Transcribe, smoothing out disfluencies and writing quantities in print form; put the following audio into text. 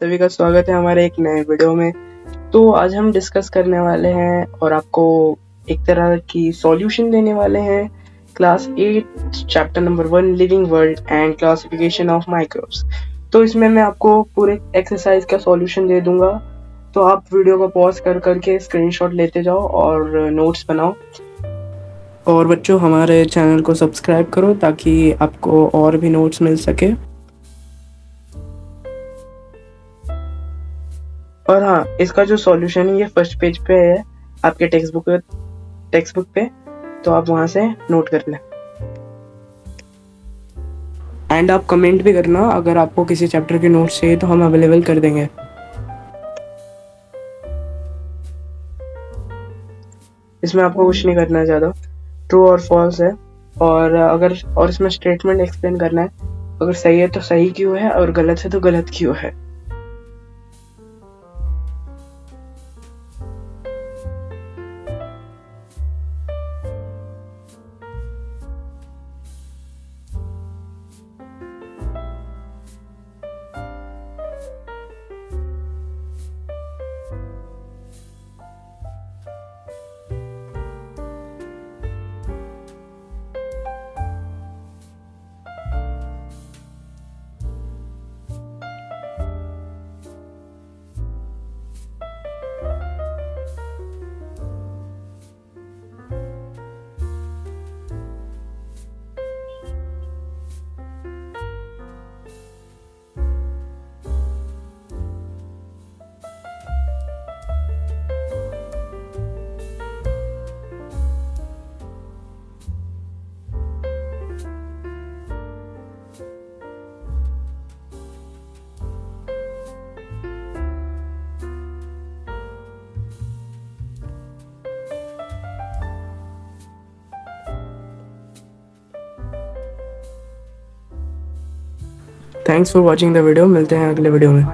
सभी का स्वागत है हमारे एक नए वीडियो में। तो आज हम डिस्कस करने वाले हैं और आपको एक तरह की सॉल्यूशन देने वाले हैं class 8 chapter number 1 living world and classification of microbes. तो इसमें मैं आपको पूरे एक्सरसाइज का सॉल्यूशन दे दूंगा, तो आप वीडियो को पॉज कर करके स्क्रीनशॉट लेते जाओ और नोट्स बनाओ। और बच्चों, हमारे चैनल को सब्सक्राइब करो ताकि आपको और भी नोट्स मिल सके। और हाँ, इसका जो सॉल्यूशन है ये फर्स्ट पेज पे है आपके टेक्स्ट बुक पे, तो आप वहां से नोट कर लें। एंड आप कमेंट भी करना, अगर आपको किसी चैप्टर के नोट्स चाहिए तो हम अवेलेबल कर देंगे। इसमें आपको कुछ नहीं करना है ज़्यादा, ट्रू और फॉल्स है, और इसमें स्टेटमेंट एक्सप्लेन करना है। अगर सही है तो सही क्यों है, और गलत है तो गलत क्यों है। Thanks for watching the video. मिलते हैं अगले वीडियो में।